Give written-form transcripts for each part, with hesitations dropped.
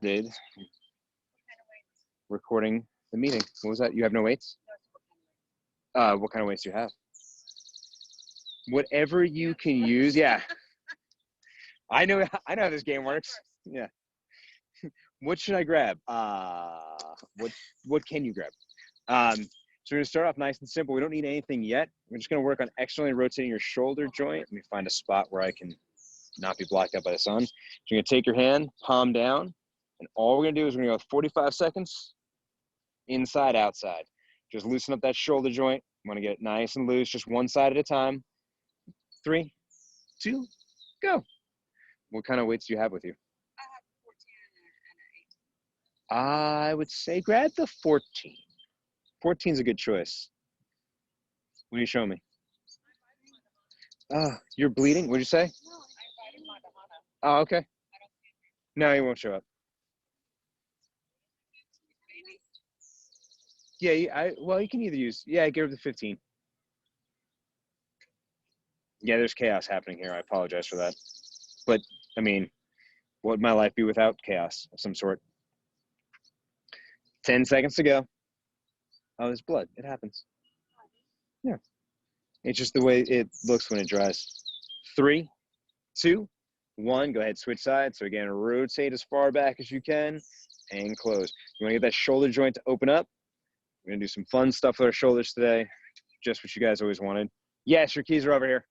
started recording the meeting. What was that? You have no weights? What kind of weights do you have? Whatever you can use. Yeah. I know how this game works. Yeah. What should I grab? What can you grab? So we're gonna start off nice and simple. We don't need anything yet. We're just gonna work on externally rotating your shoulder joint. Let me find a spot where I can not be blocked out by the sun. So you're gonna take your hand, palm down, and all we're gonna do is we're gonna go 45 seconds, inside, outside. Just loosen up that shoulder joint. You wanna get it nice and loose, just one side at a time. 3, 2, go. What kind of weights do you have with you? I have 14 and an 8. I would say grab the 14. 14 is a good choice. What are you showing me? Oh, you're bleeding? What'd you say? No, I'm riding my Bahama. Oh, okay. I don't see No, he won't show up. Yeah, well, you can either use, yeah, give her the 15. Yeah, there's chaos happening here. I apologize for that. But, I mean, what would my life be without chaos of some sort? 10 seconds to go. Oh, there's blood. It happens. Yeah. It's just the way it looks when it dries. 3, 2, 1. Go ahead, switch sides. So again, rotate as far back as you can and close. You want to get that shoulder joint to open up. We're going to do some fun stuff with our shoulders today. Just what you guys always wanted. Yes, your keys are over here.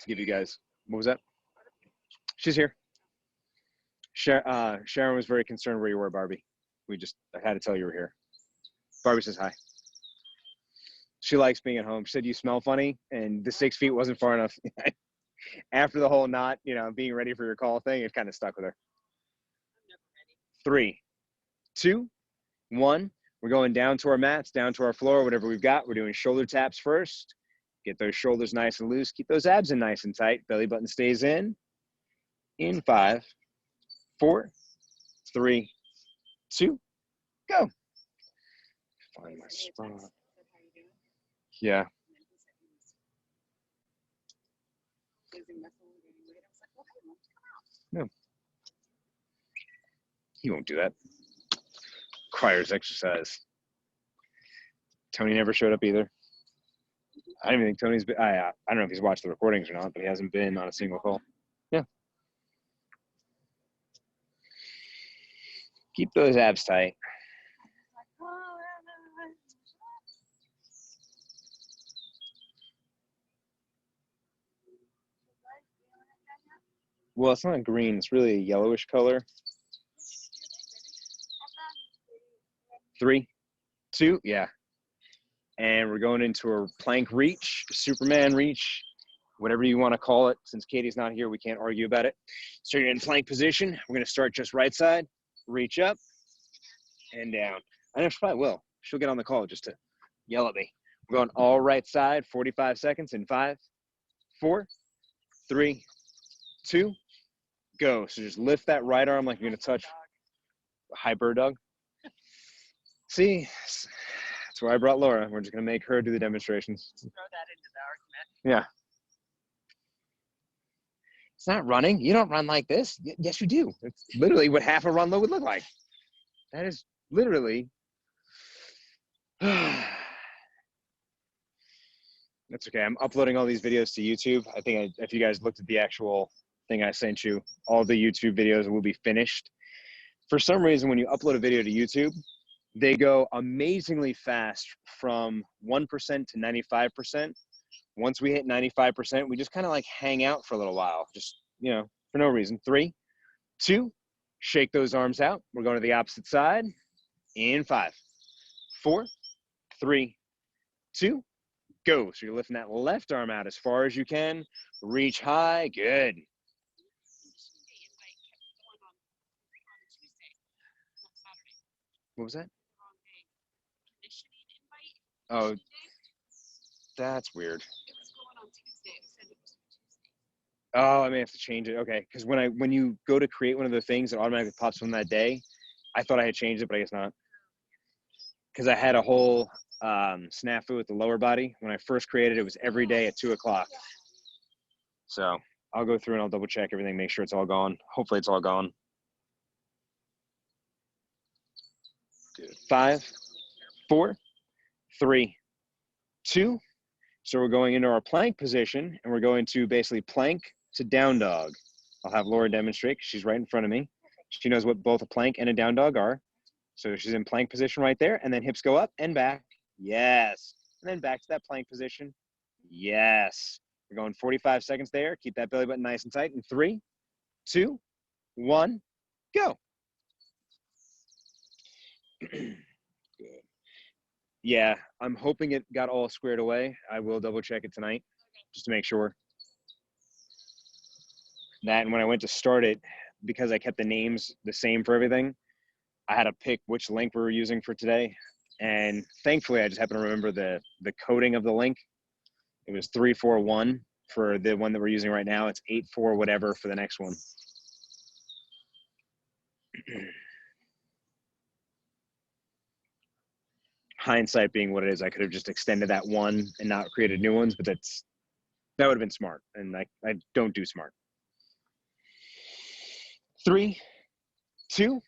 To give you guys, what was that? She's here. Sharon was very concerned where you were, Barbie. I had to tell you were here. Barbie says hi. She likes being at home. She said you smell funny, and the 6 feet wasn't far enough. After the whole not, being ready for your call thing, it kind of stuck with her. I'm never ready. 3, 2, 1. We're going down to our mats, down to our floor, whatever we've got. We're doing shoulder taps first. Get those shoulders nice and loose. Keep those abs in nice and tight. Belly button stays in. In 5, 4, 3, 2, go. Find my spot. Yeah. No. He won't do that. Requires exercise. Tony never showed up either. I don't even think Tony's been, I don't know if he's watched the recordings or not, but he hasn't been on a single call. Yeah. Keep those abs tight. Well, it's not green. It's really a yellowish color. 3, 2, yeah. And we're going into a plank reach, Superman reach, whatever you want to call it. Since Katie's not here, we can't argue about it. So you're in plank position. We're going to start just right side, reach up and down. I know she probably will. She'll get on the call just to yell at me. We're going all right side, 45 seconds in 5, 4, 3, 2, go. So just lift that right arm like you're going to touch hi bird dog. See, that's where I brought Laura. We're just going to make her do the demonstrations. Throw that into the argument. Yeah. It's not running. You don't run like this. Yes, you do. It's literally what half a run low would look like. That is literally. That's okay. I'm uploading all these videos to YouTube. I think if you guys looked at the actual thing I sent you, all the YouTube videos will be finished. For some reason, when you upload a video to YouTube, they go amazingly fast from 1% to 95%. Once we hit 95%, we just kind of like hang out for a little while, just, for no reason. 3, 2, shake those arms out. We're going to the opposite side in 5, 4, 3, 2, go. So you're lifting that left arm out as far as you can. Reach high. Good. What was that? Oh, that's weird. It was going on Tuesday. It said it was for Tuesday. Oh, I may have to change it. Okay, because when you go to create one of the things, it automatically pops from that day. I thought I had changed it, but I guess not. Because I had a whole snafu with the lower body. When I first created it, it was every day at 2 o'clock. So I'll go through and I'll double check everything, make sure it's all gone. Hopefully it's all gone. Good. 5, 4, 3, 2. So we're going into our plank position, and we're going to basically plank to down dog. I'll have Laura demonstrate. She's right in front of me. She knows what both a plank and a down dog are. So she's in plank position right there, and then hips go up and back. Yes. And then back to that plank position. Yes. We're going 45 seconds there. Keep that belly button nice and tight. In 3, 2, 1, go. Good. Yeah, I'm hoping it got all squared away. I will double check it tonight just to make sure. That, and when I went to start it, because I kept the names the same for everything, I had to pick which link we were using for today. And thankfully, I just happened to remember the coding of the link. It was 341 for the one that we're using right now. It's 84 whatever for the next one. Hindsight being what it is, I could have just extended that one and not created new ones, but that would have been smart, and I don't do smart. 3, 2,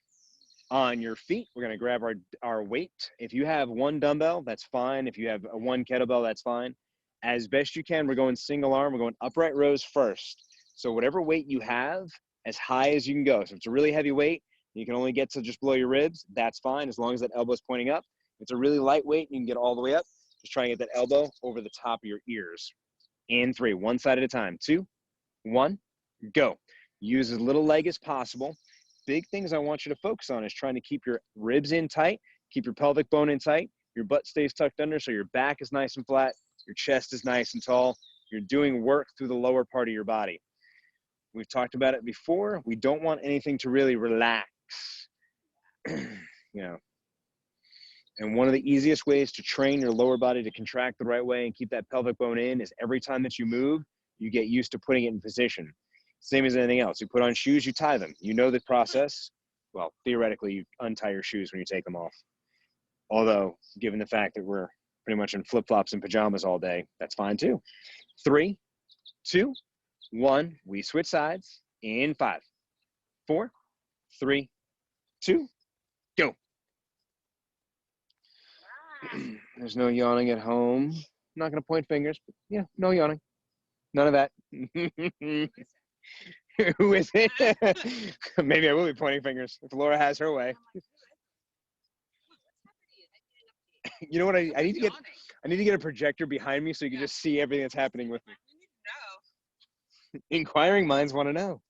on your feet, we're gonna grab our weight. If you have one dumbbell, that's fine. If you have a one kettlebell, that's fine. As best you can, we're going single arm, we're going upright rows first. So whatever weight you have, as high as you can go. So if it's a really heavy weight, you can only get to just below your ribs, that's fine, as long as that elbow is pointing up. If it's a really light weight, you can get all the way up. Just try and get that elbow over the top of your ears. In 3, one side at a time. 2, 1, go. Use as little leg as possible. Big things I want you to focus on is trying to keep your ribs in tight, keep your pelvic bone in tight, your butt stays tucked under so your back is nice and flat, your chest is nice and tall. You're doing work through the lower part of your body. We've talked about it before. We don't want anything to really relax. And one of the easiest ways to train your lower body to contract the right way and keep that pelvic bone in is every time that you move, you get used to putting it in position. Same as anything else. You put on shoes, you tie them. You know the process. Well, theoretically, you untie your shoes when you take them off. Although, given the fact that we're pretty much in flip-flops and pajamas all day, that's fine too. 3, 2, 1. We switch sides in 5, 4, 3, 2, go. There's no yawning at home. I'm not going to point fingers, but yeah, no yawning. None of that. Who is it? Maybe I will be pointing fingers if Laura has her way. You know what? I need to get a projector behind me so you can just see everything that's happening with me. Inquiring minds want to know.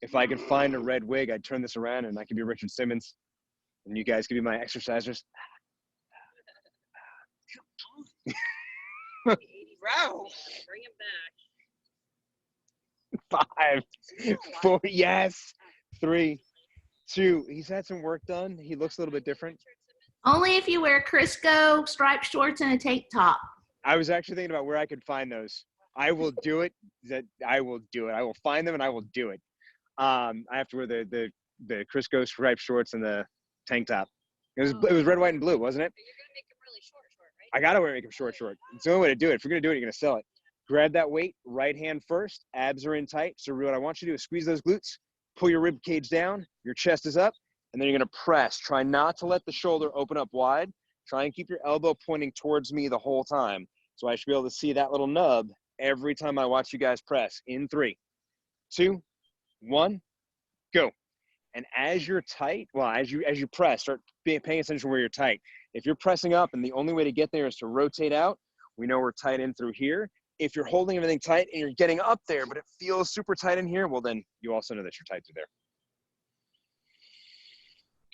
If I could find a red wig, I'd turn this around and I could be Richard Simmons, and you guys could be my exercisers. Bro, bring him back. 5, 4, yes. 3, 2. He's had some work done. He looks a little bit different. Only if you wear Crisco striped shorts and a tank top. I was actually thinking about where I could find those. I will do it. I will do it. I will find them and I will do it. I have to wear the Crisco striped shorts and the tank top. It was red, white, and blue, wasn't it? But you're gonna make him really short, right? I gotta make him short. It's the only way to do it. If you're gonna do it, you're gonna sell it. Grab that weight, right hand first. Abs are in tight. So what I want you to do is squeeze those glutes, pull your rib cage down, your chest is up, and then you're gonna press. Try not to let the shoulder open up wide. Try and keep your elbow pointing towards me the whole time. So I should be able to see that little nub every time I watch you guys press. In 3, 2, 1, go. And as you're tight, well, as you press, start paying attention where you're tight. If you're pressing up and the only way to get there is to rotate out, we know we're tight in through here. If you're holding everything tight and you're getting up there, but it feels super tight in here, well, then you also know that you're tight through there.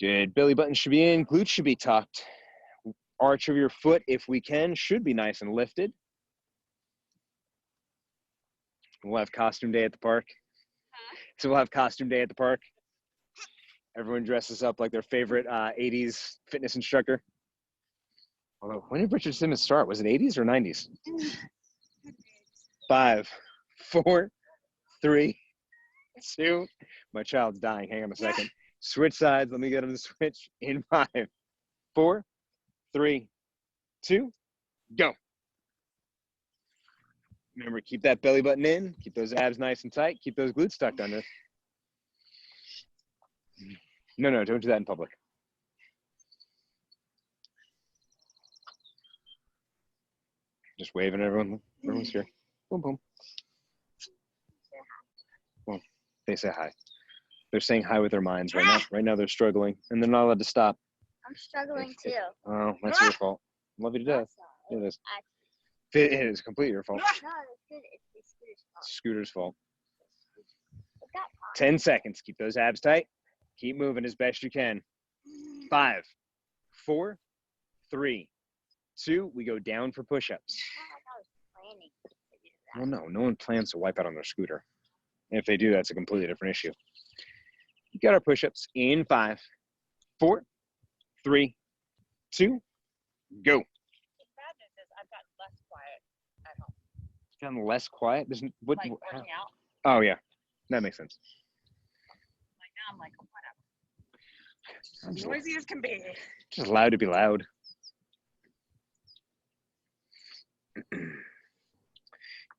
Good. Belly button should be in. Glutes should be tucked. Arch of your foot, if we can, should be nice and lifted. We'll have costume day at the park. So we'll have costume day at the park. Everyone dresses up like their favorite 80s fitness instructor. Although, when did Richard Simmons start? Was it 80s or 90s? 5, 4, 3, 2. My child's dying. Hang on a second. Switch sides. Let me get him to switch in 5, 4, 3, 2, go. Remember, keep that belly button in, keep those abs nice and tight, keep those glutes tucked under. No, don't do that in public. Just waving at everyone. Everyone's here. Boom, boom. Well, they say hi. They're saying hi with their minds right now. Right now they're struggling, and they're not allowed to stop. I'm struggling too. Oh, that's your fault. Love you to death. It is. It is completely your fault. No, it's good. It's Scooter's fault. It got 10 seconds. Keep those abs tight. Keep moving as best you can. 5, 4, 3, 2. We go down for push-ups. I was planning to do that. Well, no one plans to wipe out on their scooter. And if they do, that's a completely different issue. You got our push-ups in 5, 4, 3, 2, go. The bad news is I've gotten less quiet at home. Gotten less quiet. There's what? Like working out. Oh yeah, that makes sense. Like now I'm like, whatever. As noisy as can be. Just loud to be loud.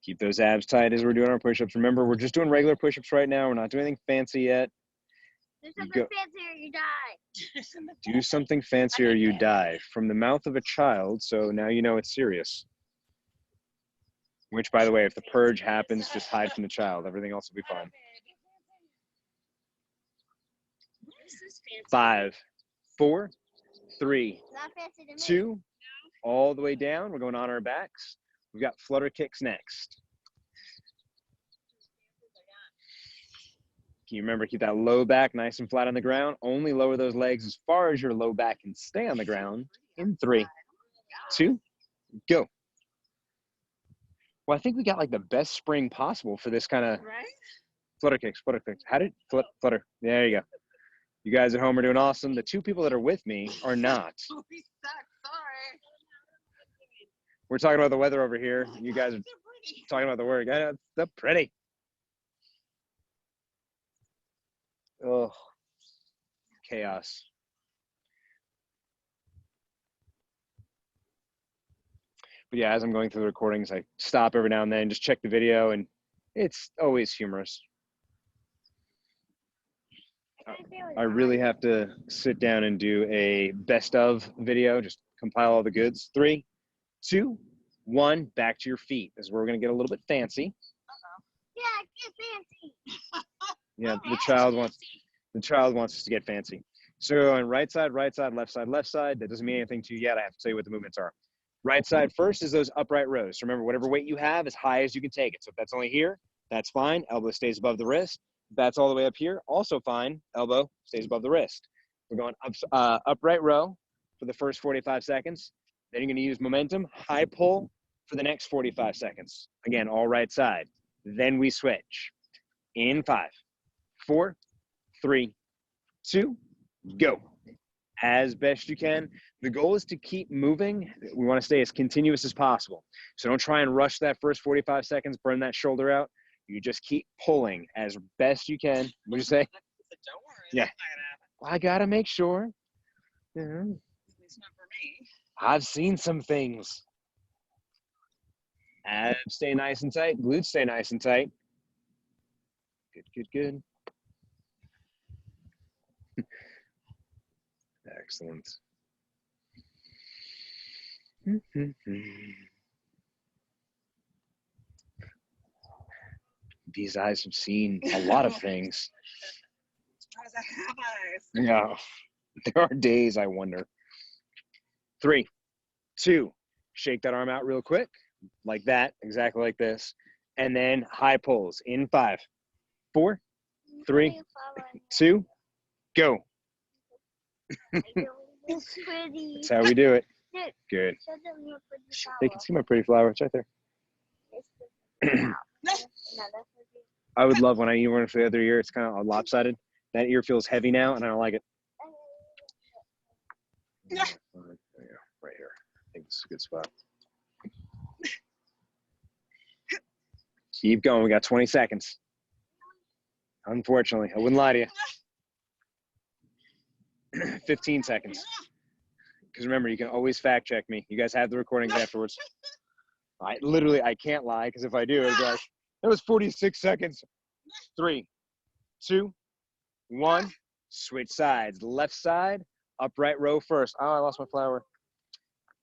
Keep those abs tight as we're doing our push-ups. Remember, we're just doing regular push-ups right now. We're not doing anything fancy yet. Do something fancy or you die. Do something fancy or you die. From the mouth of a child, so now you know it's serious. Which, by the way, if the purge happens, just hide from the child. Everything else will be fine. 5, 4, 3, Not fancy to me. 2, all the way down. We're going on our backs. We've got flutter kicks next. Can you remember, keep that low back nice and flat on the ground. Only lower those legs as far as your low back can stay on the ground. In 3, 2, go. Well, I think we got like the best spring possible for this kind of Right? flutter kicks, flutter kicks. How did flutter? There you go. You guys at home are doing awesome. The 2 people that are with me are not. We suck. Sorry. We're talking about the weather over here. You guys are talking about the work. I know, it's so pretty. Oh, chaos. But yeah, as I'm going through the recordings, I stop every now and then, just check the video, and it's always humorous. I really have to sit down and do a best of video, just compile all the goods. 3, 2, 1, back to your feet. This is where we're going to get a little bit fancy. Yeah, get fancy. Yeah, the child wants us to get fancy. So on right side, left side, left side. That doesn't mean anything to you yet. I have to tell you what the movements are. Right side first is those upright rows. So remember, whatever weight you have, as high as you can take it. So if that's only here, that's fine. Elbow stays above the wrist. If that's all the way up here, also fine. Elbow stays above the wrist. We're going upright row for the first 45 seconds. Then you're going to use momentum, high pull for the next 45 seconds. Again, all right side. Then we switch. In 5, 4, 3, 2, go. As best you can. The goal is to keep moving. We want to stay as continuous as possible. So don't try and rush that first 45 seconds, burn that shoulder out. You just keep pulling as best you can. What do you say? Don't worry. Yeah. That's not gonna happen. Well, I got to make sure. Yeah. At least not for me. I've seen some things. Abs stay nice and tight. Glutes stay nice and tight. Good. Excellent. These eyes have seen a lot of things. Surprised I have eyes. Yeah, there are days I wonder. 3, 2, shake that arm out real quick, like that, exactly like this. And then high pulls in 5, 4, 3, 2, go. It's pretty. That's how we do it. Look, Good. show them your pretty flower. They can see my pretty flower. It's right there. It's the flower. No, that's pretty. I would love when I eat one for the other ear. It's kind of lopsided. That ear feels heavy now, and I don't like it. Yeah. There you go, right here. I think this is a good spot. Keep going. We got 20 seconds. Unfortunately, I wouldn't lie to you. 15 seconds. because remember, you can always fact check me. You guys have the recordings afterwards. I can't lie, because if I do, it'd be like, that was 46 seconds. 3, 2, 1. Switch sides. Left side, upright row first. Oh, I lost my flower.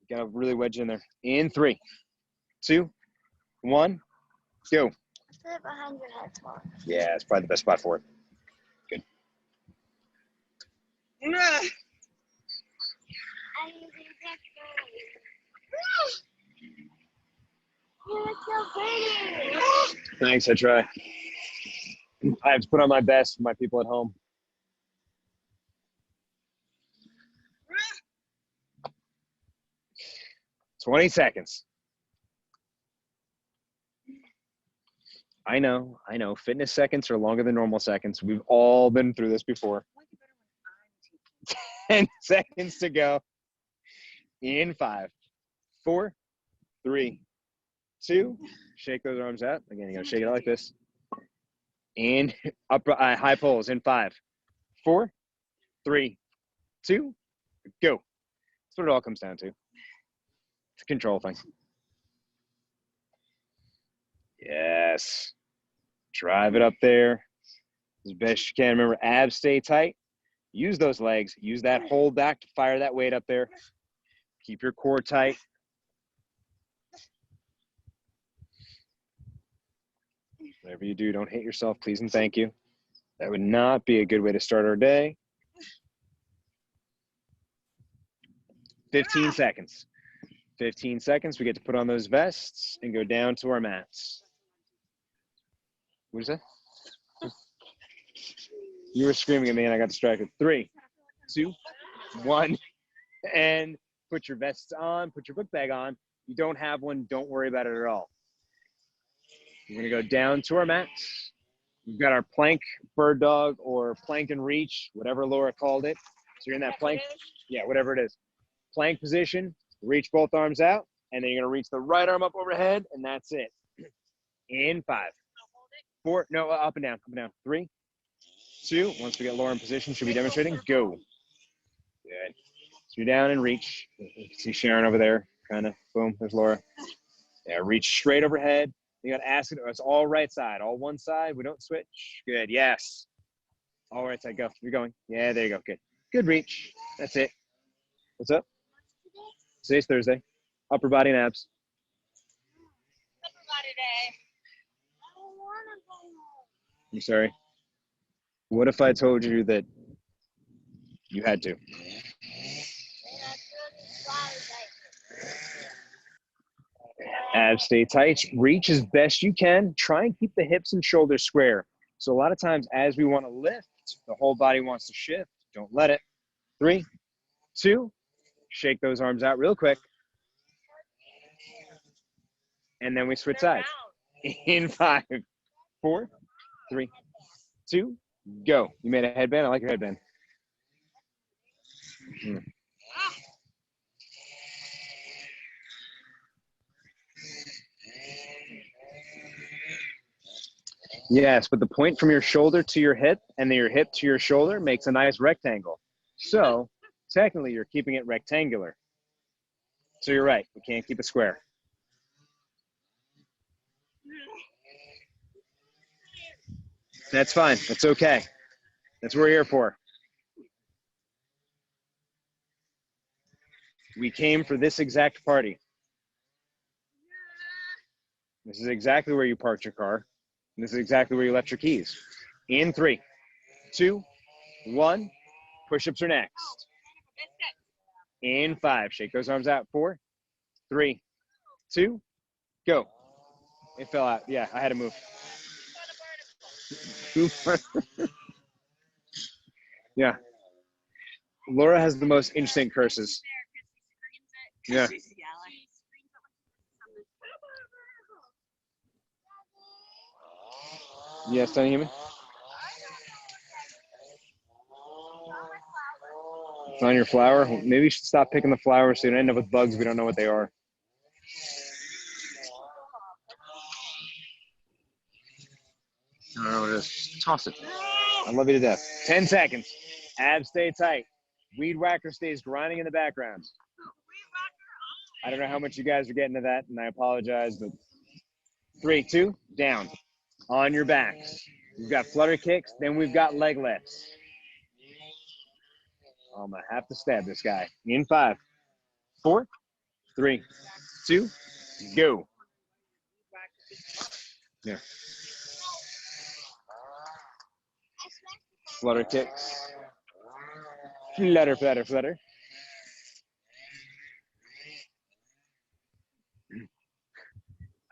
Gotta really wedge in there. In 3, 2, 1, go. Put it behind your headphones. Yeah, it's probably the best spot for it. Good. I'm using that. You look so pretty. Thanks, I try. I have to put on my best for my people at home. "20 seconds. I know. Fitness seconds are longer than normal seconds. We've all been through this before. 10 seconds to go. In 5, 4, 3, 2. Shake those arms out. Again, you gotta shake it out like this. And up high pulls in 5, 4, 3, 2, go. That's what it all comes down to. It's a control thing. Yes. Drive it up there as best you can. Remember, abs stay tight. Use those legs. Use that hold back to fire that weight up there. Keep your core tight. Whatever you do, don't hate yourself, please and thank you. That would not be a good way to start our day. 15 seconds. 15 seconds. We get to put on those vests and go down to our mats. What is that? You were screaming at me and I got distracted. 3, 2, 1. And put your vests on. Put your book bag on. You don't have one, don't worry about it at all. We're going to go down to our mats. We've got our plank bird dog or plank and reach, whatever Laura called it. So you're in that plank. Yeah, whatever it is. Plank position. Reach both arms out. And then you're going to reach the right arm up overhead. And that's it. In 5, 4. No, up and down. Up and down. 3, 2. Once we get Laura in position, should be demonstrating. Go. Good. So you're down and reach. You can see Sharon over there. Kind of. Boom. There's Laura. Yeah, reach straight overhead. You got to ask it. It's all right side. All one side. We don't switch. Good. Yes. All right side. Go. You're going. Yeah, there you go. Good. Good reach. That's it. What's up? Today's Thursday. Upper body and abs. Upper body day. I don't want to go home. I'm sorry. What if I told you that you had to? Abs stay tight. Reach as best you can. Try and keep the hips and shoulders square. So a lot of times as we want to lift, the whole body wants to shift. Don't let it. 3, 2. Shake those arms out real quick. And then we switch sides. In 5, 4, 3, 2, go. You made a headband. I like your headband. Yes, but the point from your shoulder to your hip and then your hip to your shoulder makes a nice rectangle. So technically you're keeping it rectangular. So you're right. We can't keep it square. That's fine. That's okay. That's what we're here for. We came for this exact party. This is exactly where you parked your car. And this is exactly where you left your keys. In 3, 2, 1. Push-ups are next. In 5. Shake those arms out. 4, 3, 2, go. It fell out. Yeah, I had to move. Yeah. Laura has the most interesting curses. Yeah. Yes, Tiny Human? It's on your flower? Maybe you should stop picking the flowers so you don't end up with bugs we don't know what they are. I don't know what it is. Just toss it. I love you to death. 10 seconds. Abs stay tight. Weed whacker stays grinding in the background. I don't know how much you guys are getting to that, and I apologize, but 3, 2, down. On your backs. We've got flutter kicks, then we've got leg lifts. I'm gonna have to stab this guy. In 5, 4, 3, 2, go. Yeah. Flutter kicks. Flutter, flutter, flutter.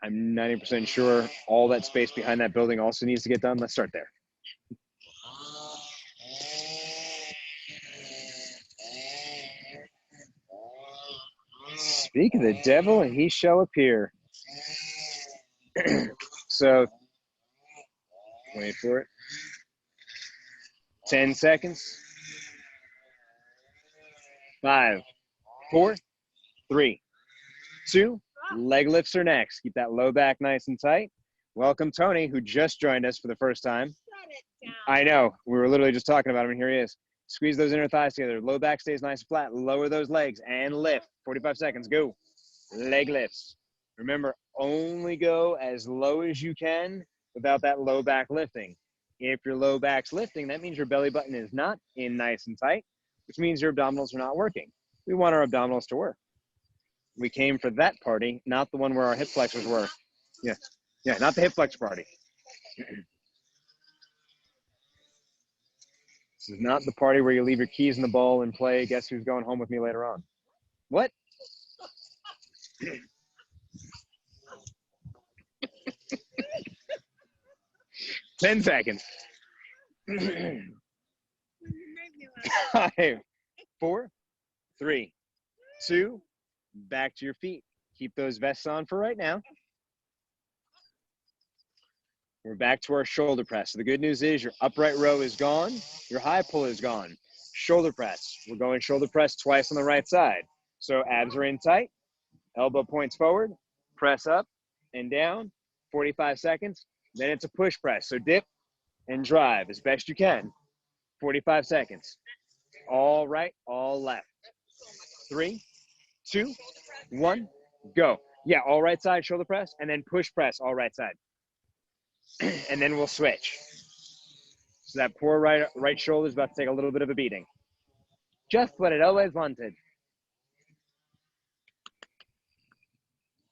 I'm 90% sure all that space behind that building also needs to get done. Let's start there. Speak of the devil, and he shall appear. So, wait for it. 10 seconds. 5, 4, 3, 2. Leg lifts are next. Keep that low back nice and tight. Welcome, Tony, who just joined us for the first time. I know. We were literally just talking about him, and here he is. Squeeze those inner thighs together. Low back stays nice and flat. Lower those legs and lift. 45 seconds. Go. Leg lifts. Remember, only go as low as you can without that low back lifting. If your low back's lifting, that means your belly button is not in nice and tight, which means your abdominals are not working. We want our abdominals to work. We came for that party, not the one where our hip flexors were. Yeah, not the hip flexor party. This is not the party where you leave your keys in the bowl and play Guess Who's Going Home With Me later on. What? 10 seconds. 5, 4, 3, 2, back to your feet. Keep those vests on for right now. We're back to our shoulder press. So the good news is your upright row is gone. Your high pull is gone. Shoulder press. We're going shoulder press twice on the right side. So abs are in tight. Elbow points forward. Press up and down. 45 seconds. Then it's a push press. So dip and drive as best you can. 45 seconds. All right, all left. 3, 2, 1, go. Yeah, all right side shoulder press, and then push press all right side. And then we'll switch. So that poor right shoulder is about to take a little bit of a beating. Just what it always wanted.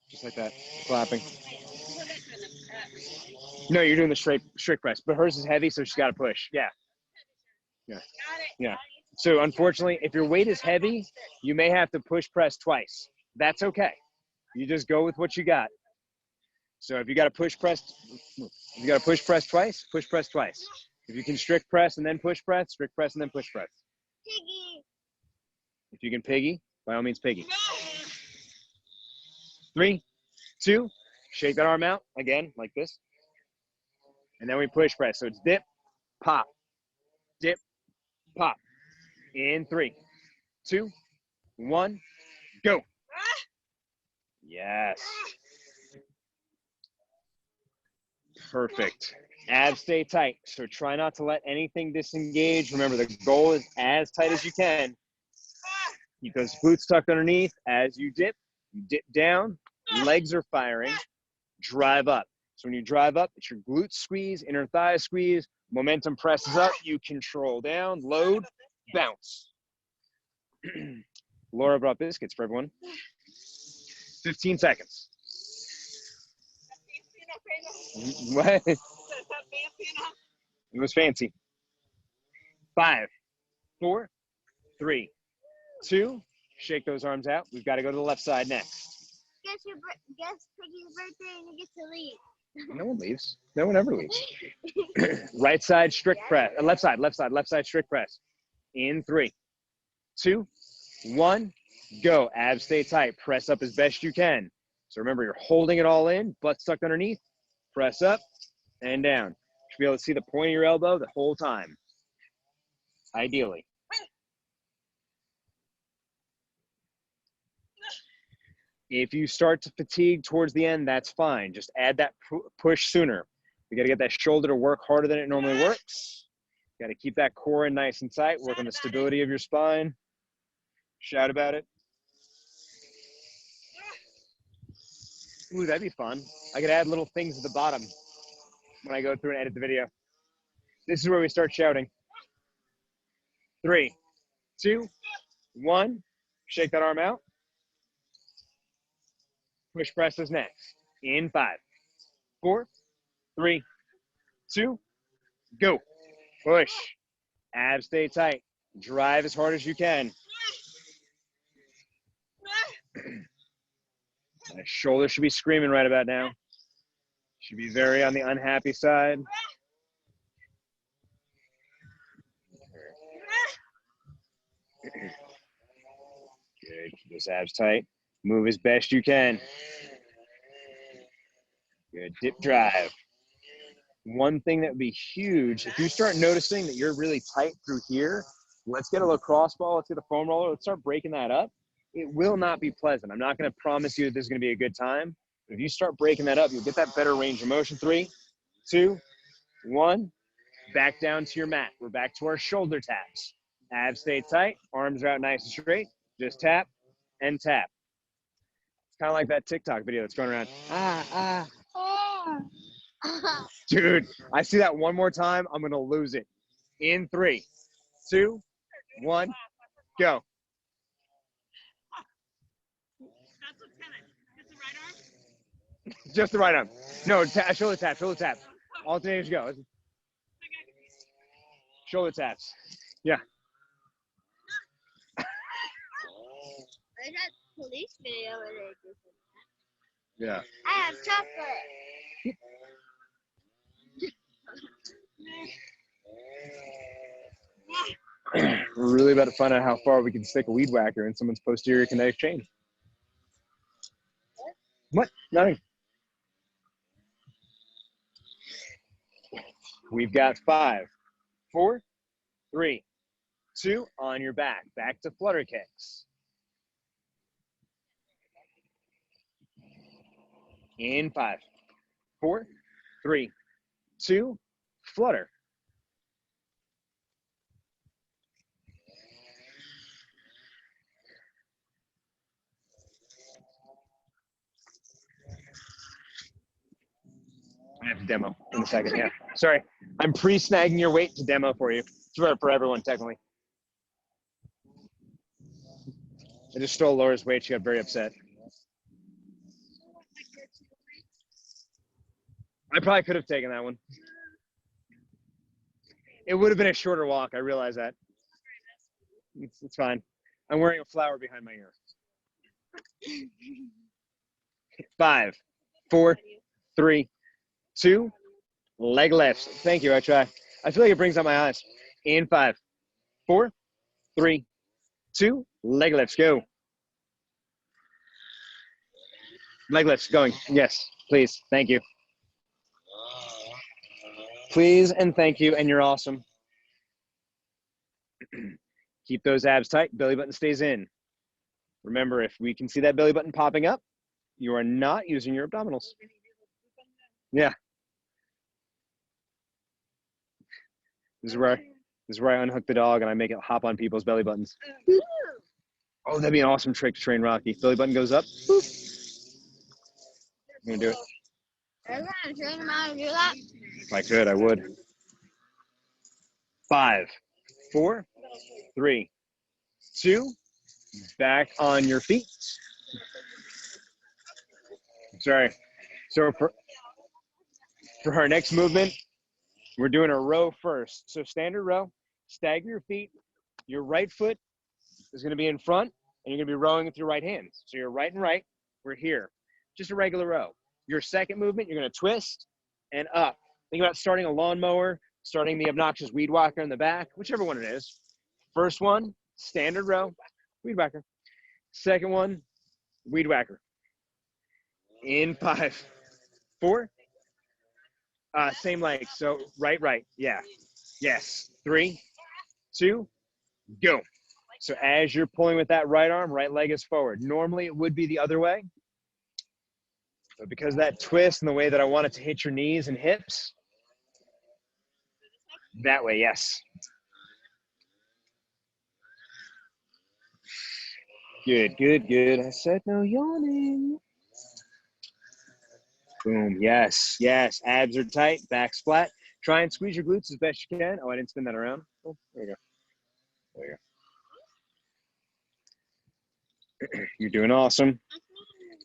Just like that, clapping. No, you're doing the strict press, but hers is heavy, so she's got to push. Yeah. So unfortunately, if your weight is heavy, you may have to push press twice. That's okay. You just go with what you got. So if you got to push press twice, push press twice. If you can strict press and then push press, strict press and then push press. Piggy. If you can piggy, by all means piggy. 3, 2, shake that arm out again like this. And then we push press. So it's dip, pop, dip, pop. In 3, 2, 1, go. Yes. Perfect. Abs stay tight. So try not to let anything disengage. Remember, the goal is as tight as you can. Keep those glutes tucked underneath. As you dip down, legs are firing. Drive up. So when you drive up, it's your glutes squeeze, inner thigh squeeze, momentum presses up, you control down, load, bounce. Laura brought biscuits for everyone. 15 seconds. What? It was fancy. 5, 4, 3, 2, shake those arms out. We've got to go to the left side next. Guess Piggy's birthday and you get to leave. No one leaves. No one ever leaves. Right side strict press. Left side strict press. In 3, 2, 1, go. Abs stay tight. Press up as best you can. So remember, you're holding it all in, butt stuck underneath. Press up and down. You should be able to see the point of your elbow the whole time. Ideally. If you start to fatigue towards the end, that's fine. Just add that push sooner. We got to get that shoulder to work harder than it normally works. Got to keep that core in nice and tight. Work on the stability of your spine. Shout about it. Ooh, that'd be fun. I could add little things at the bottom when I go through and edit the video. This is where we start shouting. 3, 2, 1. Shake that arm out. Push press is next. In 5, 4, 3, 2, go. Push. Abs stay tight. Drive as hard as you can. My shoulder should be screaming right about now. Should be very on the unhappy side. Good. Keep those abs tight. Move as best you can. Good. Dip drive. One thing that would be huge, if you start noticing that you're really tight through here, let's get a lacrosse ball, let's get a foam roller, let's start breaking that up. It will not be pleasant. I'm not going to promise you that this is going to be a good time. But if you start breaking that up, you'll get that better range of motion. 3, 2, 1. Back down to your mat. We're back to our shoulder taps. Abs stay tight. Arms are out nice and straight. Just tap and tap. It's kind of like that TikTok video that's going around. Dude, I see that one more time, I'm going to lose it. In 3, 2, 1, go. That's what's coming. Just the right arm? Just the right arm. No, shoulder tap, shoulder tap. Alternators go. Shoulder taps. Yeah. There's that police video where they do something. Yeah. I have chocolate. We're really about to find out how far we can stick a weed whacker in someone's posterior kinetic chain. What? Nothing. We've got 5, 4, 3, 2, on your back. Back to flutter kicks. In 5, 4, 3, 2, flutter. I have to demo in a second, yeah. Sorry, I'm pre-snagging your weight to demo for you. It's for everyone, technically. I just stole Laura's weight. She got very upset. I probably could have taken that one. It would have been a shorter walk. I realize that. It's fine. I'm wearing a flower behind my ear. 5, 4, 3, 2, leg lifts. Thank you. I try. I feel like it brings out my eyes. In 5, 4, 3, 2, leg lifts. Go. Leg lifts going. Yes, please. Thank you. Please and thank you, and you're awesome. Keep those abs tight. Belly button stays in. Remember, if we can see that belly button popping up, you are not using your abdominals. Yeah. This is where I unhook the dog and I make it hop on people's belly buttons. Oh, that'd be an awesome trick to train Rocky. Belly button goes up. Boop. I'm gonna do it. Are you gonna train him how to do that? If I could, I would. 5, 4, 3, 2, back on your feet. Sorry. So for our next movement, we're doing a row first. So standard row, stagger your feet. Your right foot is going to be in front, and you're going to be rowing with your right hand. So you're right and right. We're here. Just a regular row. Your second movement, you're going to twist and up. Think about starting a lawnmower, starting the obnoxious weed whacker in the back, whichever one it is. First one, standard row, weed whacker. Second one, weed whacker. In 5, 4. Same leg. So right. Yeah. Yes. 3, 2, go. So as you're pulling with that right arm, right leg is forward. Normally it would be the other way. But because of that twist and the way that I want it to hit your knees and hips, That way, yes. Good, good, good. I said no yawning. Boom. Yes, yes. Abs are tight, back's flat. Try and squeeze your glutes as best you can. Oh, I didn't spin that around. Oh, there you go. There you go. You're doing awesome.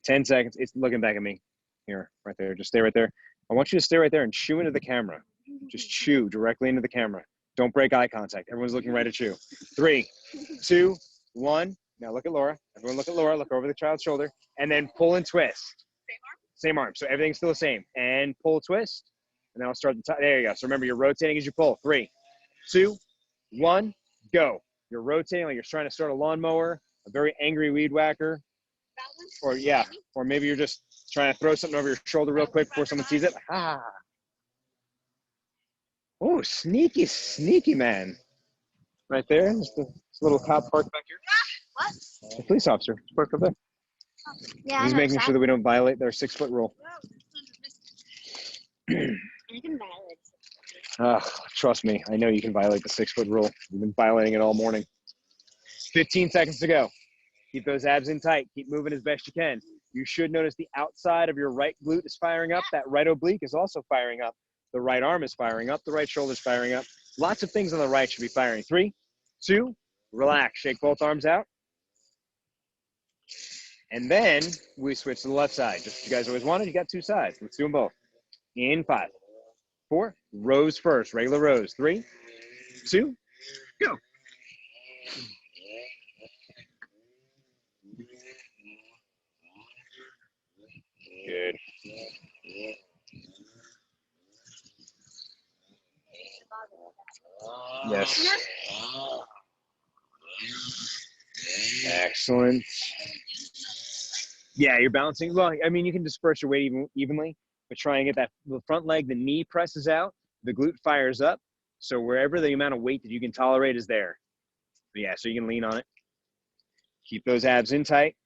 10 seconds. It's looking back at me. Here, right there. Just stay right there. I want you to stay right there and chew into the camera. Just chew directly into the camera. Don't break eye contact. Everyone's looking right at you. 3, 2, 1. Now look at Laura. Everyone look at Laura. Look over the child's shoulder. And then pull and twist. Same arm. So everything's still the same. And pull, twist. And then I'll start the top. There you go. So remember, you're rotating as you pull. 3, 2, 1, go. You're rotating like you're trying to start a lawnmower, a very angry weed whacker. Or yeah, or maybe you're just trying to throw something over your shoulder real quick before someone sees it. Ah. Oh, sneaky, sneaky man. Right there. Just a little cop parked back here. What? A police officer. Just parked up there. Yeah, He's making sure that we don't violate their 6-foot rule. I can violate. Trust me, I know you can violate the 6-foot rule. You've been violating it all morning. 15 seconds to go. Keep those abs in tight. Keep moving as best you can. You should notice the outside of your right glute is firing up. That right oblique is also firing up. The right arm is firing up. The right shoulder is firing up. Lots of things on the right should be firing. 3, 2, relax. Shake both arms out. And then we switch to the left side. Just what you guys always wanted. You got 2 sides. Let's do them both. In 5, 4, rows first. Regular rows. 3, 2, go. Good. Yes. Excellent. Yeah, you're balancing. Well, I mean, you can disperse your weight evenly, but try and get that the front leg, the knee presses out, the glute fires up. So wherever the amount of weight that you can tolerate is there. Yeah, so you can lean on it. Keep those abs in tight.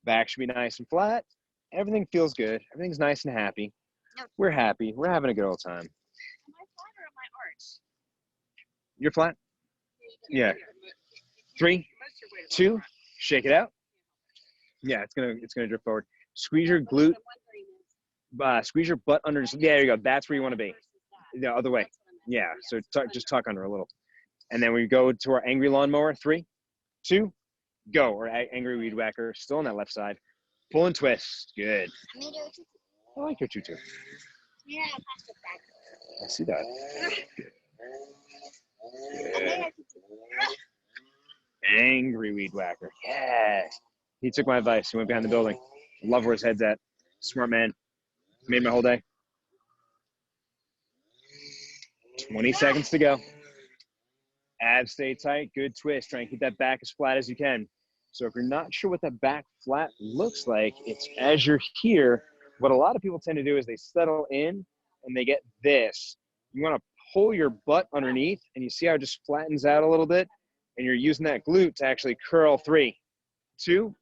Back should be nice and flat. Everything feels good. Everything's nice and happy. We're happy. We're having a good old time. Am I flat or am I arch? You're flat? Yeah. 3, 2, shake it out. Yeah, it's gonna drift forward. Squeeze your glute. Squeeze your butt under. Yeah, there you go. That's where you want to be. The other way. Yeah. So just tuck under a little, and then we go to our angry lawnmower. 3, 2, go. Or angry weed whacker. Still on that left side. Pull and twist. Good. I like your tutu. Yeah, pass it back. I see that. Good. Angry weed whacker. Yeah. He took my advice. He went behind the building. Love where his head's at. Smart man. Made my whole day. 20 seconds to go. Abs stay tight. Good twist. Try and keep that back as flat as you can. So if you're not sure what that back flat looks like, it's as you're here, what a lot of people tend to do is they settle in and they get this. You want to pull your butt underneath, and you see how it just flattens out a little bit, and you're using that glute to actually curl. 3, 2,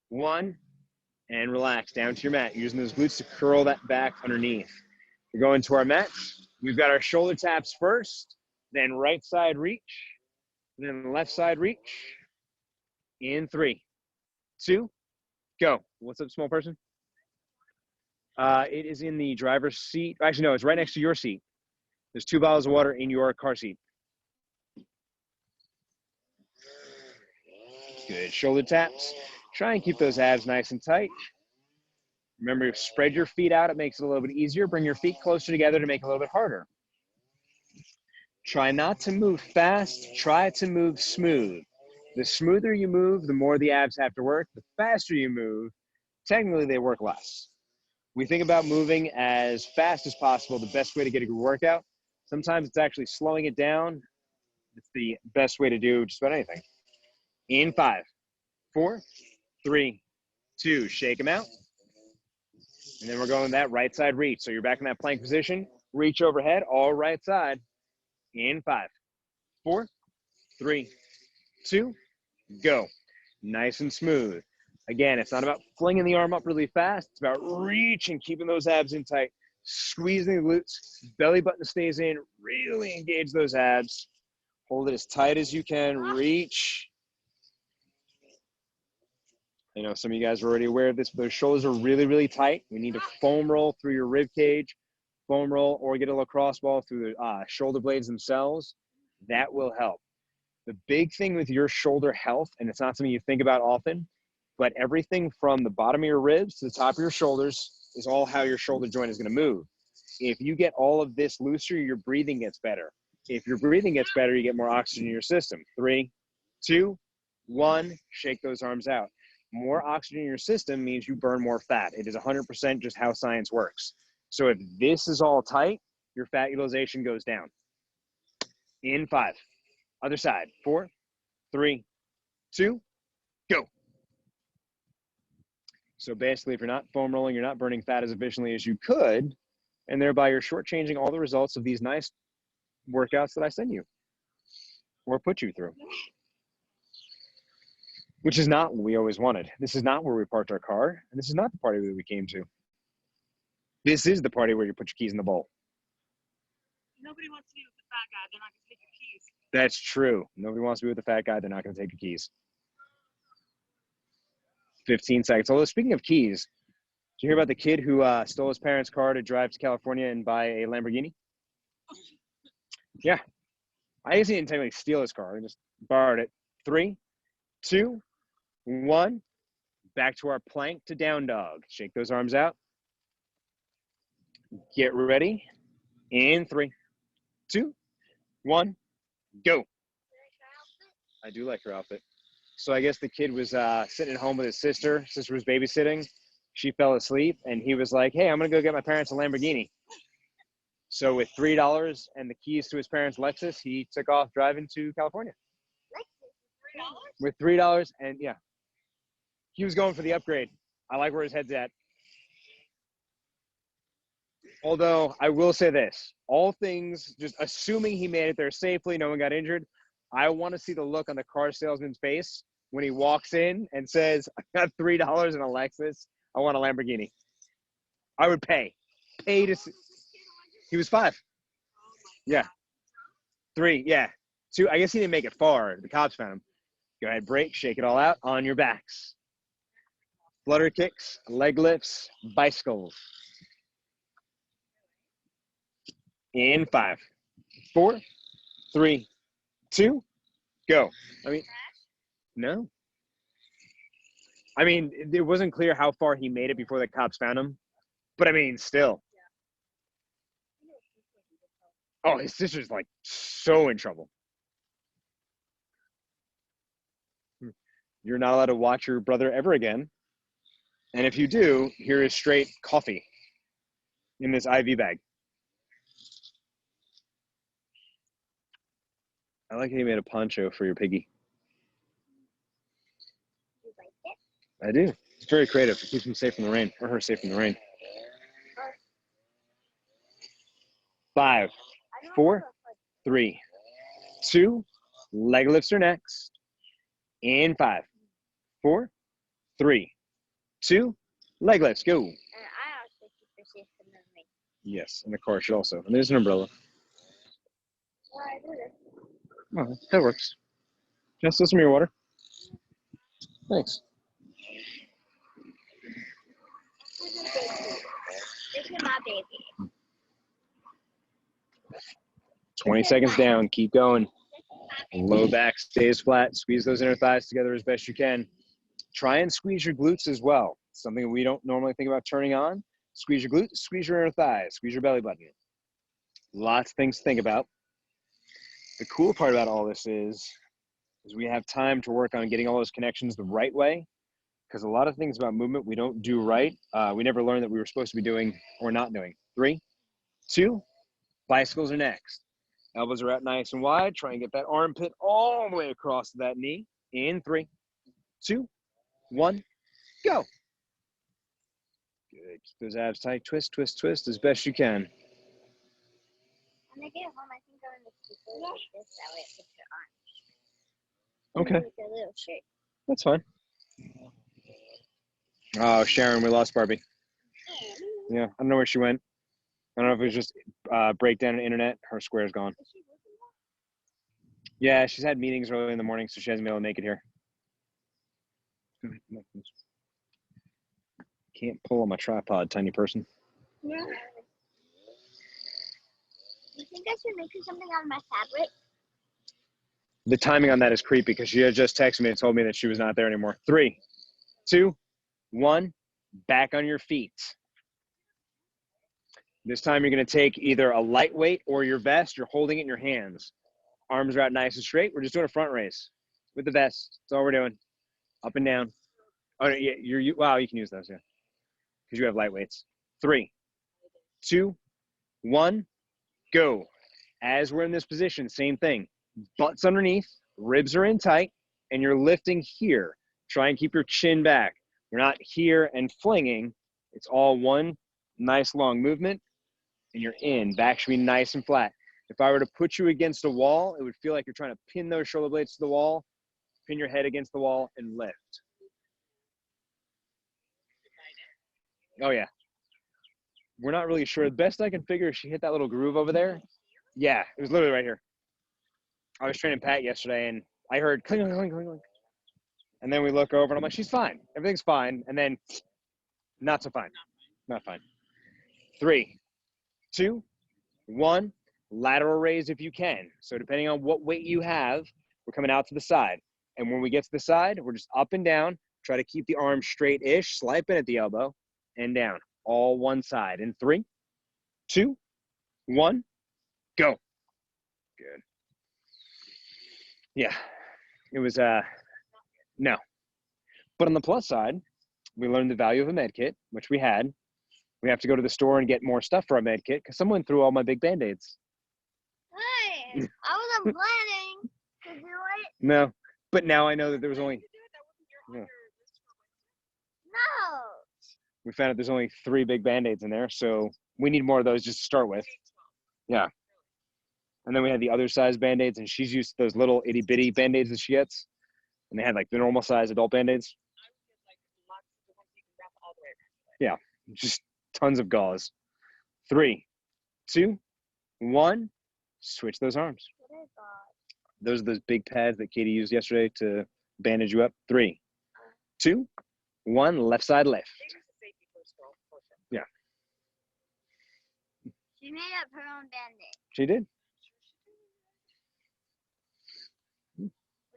1, and relax down to your mat. You're using those glutes to curl that back underneath. We're going to our mat. We've got our shoulder taps first, then right side reach, then left side reach. In 3, 2, go. What's up, small person? It is in the driver's seat. Actually, no, it's right next to your seat. There's 2 bottles of water in your car seat. Good. Shoulder taps. Try and keep those abs nice and tight. Remember, spread your feet out. It makes it a little bit easier. Bring your feet closer together to make it a little bit harder. Try not to move fast. Try to move smooth. The smoother you move, the more the abs have to work. The faster you move, technically they work less. We think about moving as fast as possible, the best way to get a good workout. Sometimes it's actually slowing it down. It's the best way to do just about anything. In 5, 4, 3, 2, shake them out. And then we're going that right side reach. So you're back in that plank position, reach overhead, all right side. In 5, 4, 3, 2, go. Nice and smooth. Again, it's not about flinging the arm up really fast. It's about reaching, keeping those abs in tight, Squeezing the glutes, belly button stays in, really engage those abs. Hold it as tight as you can, reach. I know some of you guys are already aware of this, but those shoulders are really, really tight. We need to foam roll through your rib cage, foam roll, or get a lacrosse ball through the shoulder blades themselves. That will help. The big thing with your shoulder health, and it's not something you think about often, but everything from the bottom of your ribs to the top of your shoulders is all how your shoulder joint is going to move. If you get all of this looser, your breathing gets better. If your breathing gets better, you get more oxygen in your system. 3, 2, 1, shake those arms out. More oxygen in your system means you burn more fat. It is 100% just how science works. So if this is all tight, your fat utilization goes down. In 5. Other side. 4, 3, 2, go. So basically, if you're not foam rolling, you're not burning fat as efficiently as you could, and thereby you're shortchanging all the results of these nice workouts that I send you or put you through. Which is not what we always wanted. This is not where we parked our car, and this is not the party that we came to. This is the party where you put your keys in the bowl. Nobody wants to be with the fat guy. They're not going to take your keys. That's true. Nobody wants to be with the fat guy. They're not going to take your keys. 15 seconds. Although speaking of keys, did you hear about the kid who stole his parents' car to drive to California and buy a Lamborghini? Yeah. I guess he didn't technically steal his car. He just borrowed it. 3, 2, 1. Back to our plank to down dog. Shake those arms out. Get ready. In 3, 2, 1, go. I do like her outfit. So I guess the kid was sitting at home with his sister. Sister was babysitting. She fell asleep, and he was like, hey, I'm going to go get my parents a Lamborghini. So with $3 and the keys to his parents' Lexus, he took off driving to California. With $3 and, yeah. He was going for the upgrade. I like where his head's at. Although I will say this, all things, just assuming he made it there safely, no one got injured, I want to see the look on the car salesman's face when he walks in and says, I got $3 in a Lexus. I want a Lamborghini. I would pay to see. He was 5. Yeah. 3, yeah. 2, I guess he didn't make it far. The cops found him. Go ahead, break, shake it all out on your backs. Flutter kicks, leg lifts, bicycles. In 5, 4, 3, 2, go. I mean, no. I mean, it wasn't clear how far he made it before the cops found him. But I mean, still. Oh, his sister's like so in trouble. You're not allowed to watch your brother ever again. And if you do, here is straight coffee in this IV bag. I like how you made a poncho for your piggy. You like it? I do. It's very creative. It keeps him safe from the rain, or her safe from the rain. 5, 4, 3, 2, leg lifts are next. In 5, 4, 3, 2, leg lifts, go. And I also keep her safe from the rain. Yes, and the car should also. And there's an umbrella. Well, I do this. Oh, that works. Just some of your water. Thanks. This is my baby. 20 seconds down. Keep going. Low back stays flat. Squeeze those inner thighs together as best you can. Try and squeeze your glutes as well. Something we don't normally think about turning on. Squeeze your glutes, squeeze your inner thighs, squeeze your belly button. Lots of things to think about. The cool part about all this is we have time to work on getting all those connections the right way, because a lot of things about movement we don't do right. We never learned that we were supposed to be doing or not doing. 3, 2, bicycles are next. Elbows are out nice and wide. Try and get that armpit all the way across to that knee. In 3, 2, 1, go. Good. Keep those abs tight. Twist, twist, twist as best you can. When I get home, I think I'm going to keep it like this. That way it fits your arm. Okay, With a little shirt. that's fine. Oh, Sharon, we lost Barbie. Yeah, I don't know where she went. I don't know if it was just breakdown in the internet. Her square's gone. Is she looking at? Yeah, she's had meetings early in the morning, so she hasn't been able to make it here. Can't pull on my tripod, tiny person. Yeah. You think I should make you something on my tablet? The timing on that is creepy because she had just texted me and told me that she was not there anymore. 3, 2, 1, back on your feet. This time you're going to take either a lightweight or your vest. You're holding it in your hands. Arms are out nice and straight. We're just doing a front raise with the vest. That's all we're doing. Up and down. Oh, yeah, wow, you can use those, yeah. Because you have lightweights. 3, 2, 1, go. As we're in this position, same thing. Butt's underneath, ribs are in tight, and you're lifting here. Try and keep your chin back. You're not here and flinging. It's all one nice long movement, and you're in. Back should be nice and flat. If I were to put you against a wall, it would feel like you're trying to pin those shoulder blades to the wall, pin your head against the wall, and lift. Oh, yeah. We're not really sure. The best I can figure is she hit that little groove over there. Yeah, it was literally right here. I was training Pat yesterday, and I heard cling, cling, cling, cling, cling. And then we look over, and I'm like, she's fine. Everything's fine. And then not so fine. Not fine. 3, 2, 1. Lateral raise if you can. So depending on what weight you have, we're coming out to the side. And when we get to the side, we're just up and down. Try to keep the arm straight-ish. Slide in at the elbow and down. All one side. In 3, 2, 1, go. Good. Yeah. It was, no. But on the plus side, we learned the value of a med kit, which we had. We have to go to the store and get more stuff for our med kit because someone threw all my big Band-Aids. Hey, I wasn't planning to do it. No. But now I know that there was only, No. we found out there's only 3 big Band-Aids in there. So we need more of those just to start with. Yeah. And then we had the other size Band-Aids, and she's used to those little itty bitty Band-Aids that she gets. And they had like the normal size adult Band-Aids. Yeah, just tons of gauze. 3, 2, 1, switch those arms. What is that? Those are those big pads that Katie used yesterday to bandage you up. 3, 2, 1, left side lift. Yeah. She made up her own Band-Aid She did.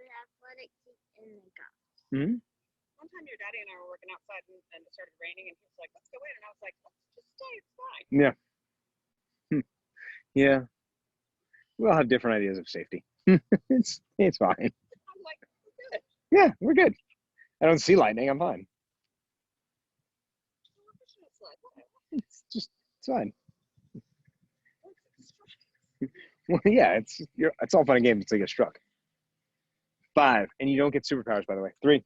with athletic feet in the gut. Mm-hmm. One time your daddy and I were working outside and it started raining and he was like, let's go in. And I was like, let's just stay, it's fine. Yeah. Yeah. We all have different ideas of safety. It's fine. I'm like, we're good. Yeah, we're good. I don't see lightning. I'm fine. It's fine. Well, yeah, it's all fun and games until you get struck. 5, and you don't get superpowers, by the way. 3,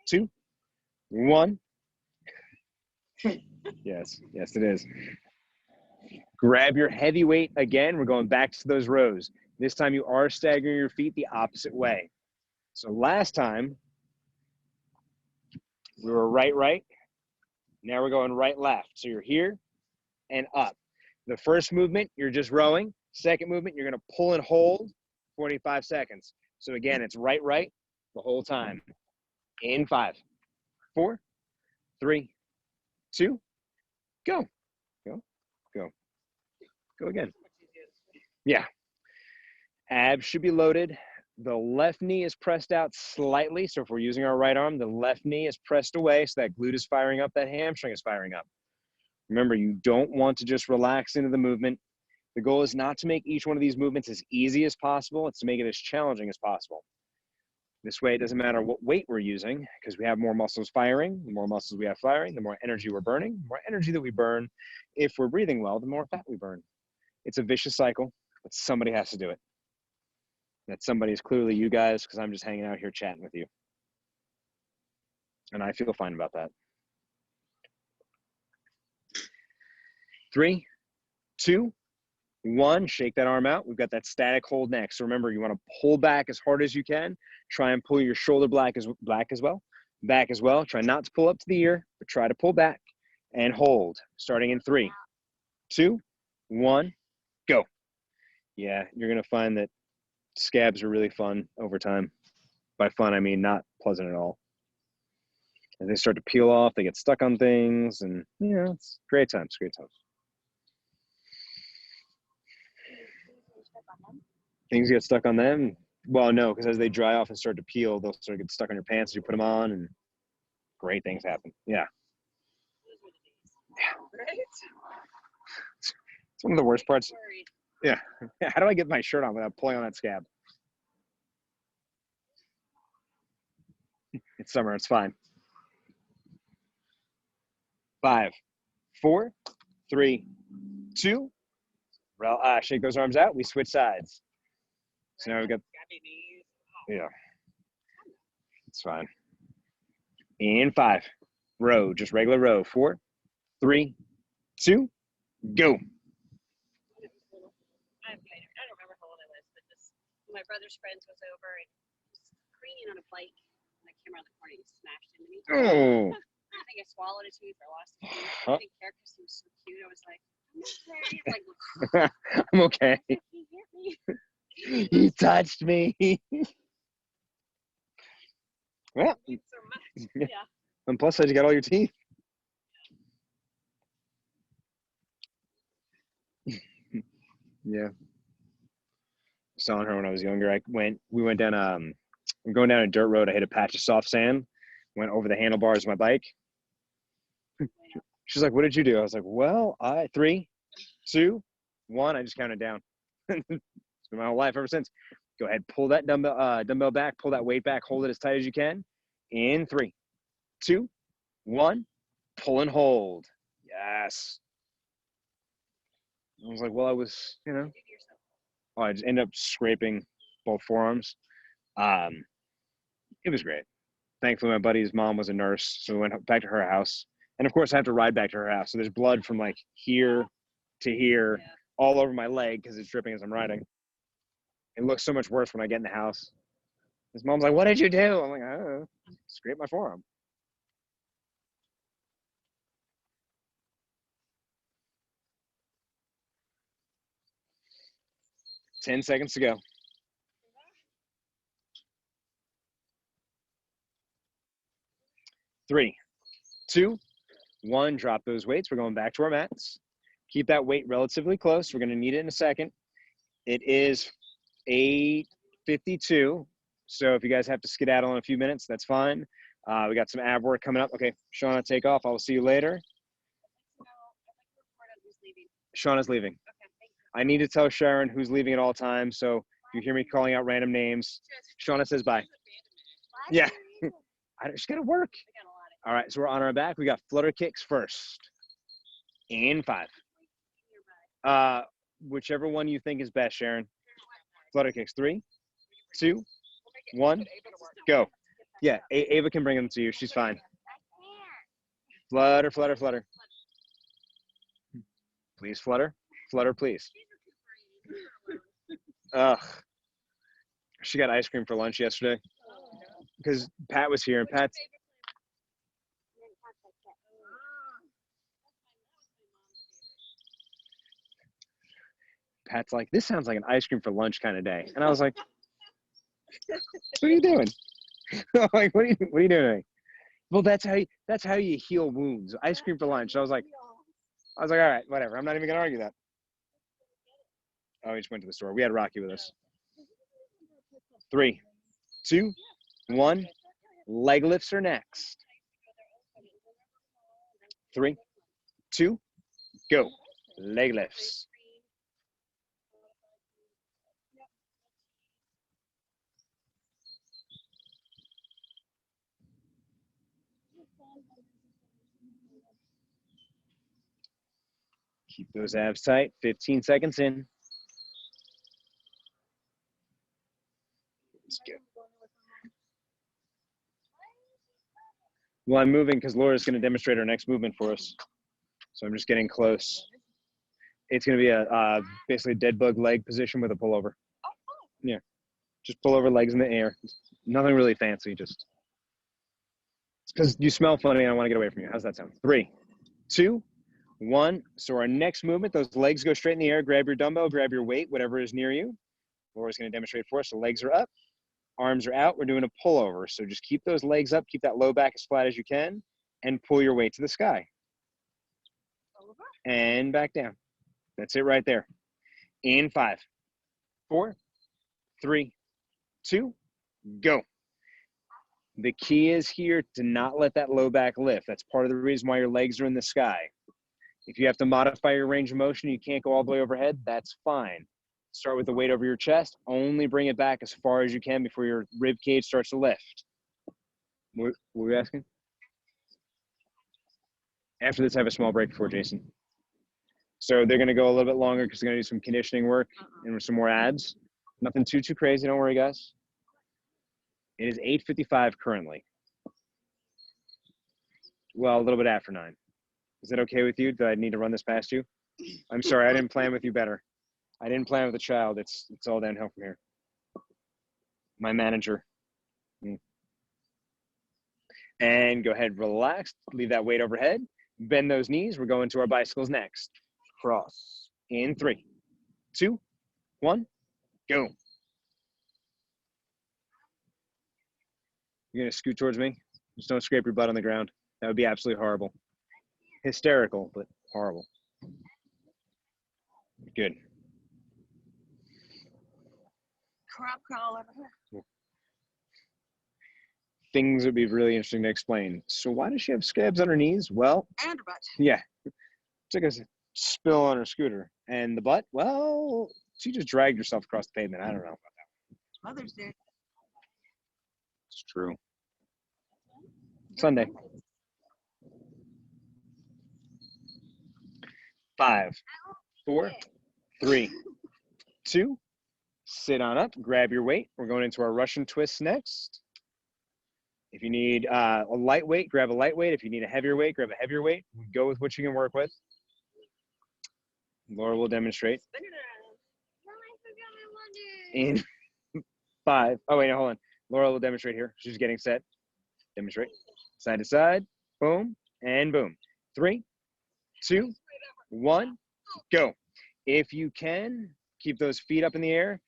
2, 1. Yes, it is. Grab your heavy weight again. We're going back to those rows. This time you are staggering your feet the opposite way. So last time we were right. Now we're going right-left. So you're here and up. The first movement, you're just rowing. Second movement, you're going to pull and hold 45 seconds. So again, it's right the whole time. In 5, 4, 3, 2, go. Go again. Yeah. Abs should be loaded. The left knee is pressed out slightly. So if we're using our right arm, the left knee is pressed away so that glute is firing up, that hamstring is firing up. Remember, you don't want to just relax into the movement. The goal is not to make each one of these movements as easy as possible. It's to make it as challenging as possible. This way, it doesn't matter what weight we're using because we have more muscles firing. The more muscles we have firing, the more energy we're burning. The more energy that we burn, if we're breathing well, the more fat we burn. It's a vicious cycle, but somebody has to do it. That somebody is clearly you guys because I'm just hanging out here chatting with you. And I feel fine about that. 3, 2, 1, shake that arm out. We've got that static hold next. So remember, you want to pull back as hard as you can. Try and pull your shoulder back as well. Back as well. Try not to pull up to the ear, but try to pull back and hold. Starting in 3, 2, 1, go. Yeah, you're going to find that scabs are really fun over time. By fun, I mean not pleasant at all. And they start to peel off, they get stuck on things, and it's great times, great times. Things get stuck on them. Well, no, because as they dry off and start to peel, they'll sort of get stuck on your pants as you put them on, and great things happen. Yeah. Right? It's one of the worst parts. Worried. Yeah. How do I get my shirt on without pulling on that scab? It's summer. It's fine. 5, 4, 3, 2. Shake those arms out. We switch sides. So now we've got, Scabby knees. yeah, it's fine. And 5, row, just regular row. 4, 3, 2, go. I don't remember how old I was, but this my brother's friends was over and he was careening on a bike and I came around the corner and he smashed into me. Oh. I think I swallowed a tooth or lost a tooth. Huh? I didn't care because he was so cute. I was like, I'm okay. Like, I'm okay. he hit me. He touched me. Well, Thanks so much. Yeah. and plus side, you got all your teeth. Yeah. Saw her when I was younger. We went down I'm going down a dirt road. I hit a patch of soft sand, went over the handlebars of my bike. She's like, "What did you do?" I was like, "Well, 3, 2, 1." I just counted down. It's been my whole life ever since. Go ahead, pull that dumbbell back, pull that weight back, hold it as tight as you can. In 3, 2, 1, pull and hold. Yes. I was like, well, I was, I just ended up scraping both forearms. It was great. Thankfully, my buddy's mom was a nurse, so we went back to her house. And of course, I have to ride back to her house. So there's blood from like here to here, all over my leg because it's dripping as I'm riding. It looks so much worse when I get in the house. His mom's like, "What did you do?" I'm like, "I don't know. Scrape my forearm." Ten seconds to go. 3, 2, 1. Drop those weights. We're going back to our mats. Keep that weight relatively close. We're going to need it in a second. It is 8:52. So if you guys have to skedaddle in a few minutes, that's fine. We got some ab work coming up. Okay, Shauna, take off. I will see you later. Shauna's leaving. I need to tell Sharon who's leaving at all times. So if you hear me calling out random names, Shauna says bye. Yeah. She's got to work. All right, so we're on our back. We got flutter kicks first. And 5. Whichever one you think is best, Sharon. Flutter kicks. 3, 2, 1, go. Yeah, Ava can bring them to you. She's fine. Flutter, flutter, flutter. Please flutter. Flutter, please. Ugh. She got ice cream for lunch yesterday because Pat was here, and Pat's like, "This sounds like an ice cream for lunch kind of day." And I was like, "What are you doing?" I'm like, what are you doing? Well, that's how you heal wounds. Ice cream for lunch. I was like, all right, whatever. I'm not even gonna argue that. Oh, we just went to the store. We had Rocky with us. 3, 2, 1. Leg lifts are next. 3, 2, go. Leg lifts. Keep those abs tight. 15 seconds in. Let's go. Well, I'm moving because Laura's going to demonstrate our next movement for us. So I'm just getting close. It's going to be a basically a dead bug leg position with a pullover. Yeah. Just pull over, legs in the air. Nothing really fancy. Just because you smell funny and I want to get away from you. How's that sound? 3, 2, 1. So our next movement, those legs go straight in the air. Grab your dumbbell, grab your weight, whatever is near you. Laura's going to demonstrate for us. The legs are up, arms are out. We're doing a pullover. So just keep those legs up, keep that low back as flat as you can, and pull your weight to the sky. Over. And back down. That's it right there. In 5, 4, 3, 2, go. The key is here to not let that low back lift. That's part of the reason why your legs are in the sky. If you have to modify your range of motion, you can't go all the way overhead, that's fine. Start with the weight over your chest. Only bring it back as far as you can before your rib cage starts to lift. What were you asking? After this, I have a small break before Jason. So they're going to go a little bit longer because they're going to do some conditioning work and some more abs. Nothing too crazy. Don't worry, guys. It is 8:55 currently. Well, a little bit after 9. Is that okay with you? Do I need to run this past you? I'm sorry, I didn't plan with you better. I didn't plan with a child. It's all downhill from here. My manager. And go ahead, relax. Leave that weight overhead. Bend those knees. We're going to our bicycles next. Cross. In 3, 2, 1, go. You're going to scoot towards me. Just don't scrape your butt on the ground. That would be absolutely horrible. Hysterical, but horrible. Good. Crawl over here. Things would be really interesting to explain. So why does she have scabs on her knees? Well, And a butt. yeah. It's like a spill on her scooter. And the butt, well, she just dragged herself across the pavement. I don't know about that. Mother's Day. It's true. Sunday. 5, 4, 3, 2, sit on up, grab your weight. We're going into our Russian twist next. If you need a lightweight, grab a lightweight. If you need a heavier weight, grab a heavier weight. Go with what you can work with. Laura will demonstrate. Spin it around. In 5, oh wait, no, hold on. Laura will demonstrate here. She's getting set. Demonstrate. Side to side, boom, and boom. 3, 2, 1, go. If you can, keep those feet up in the air.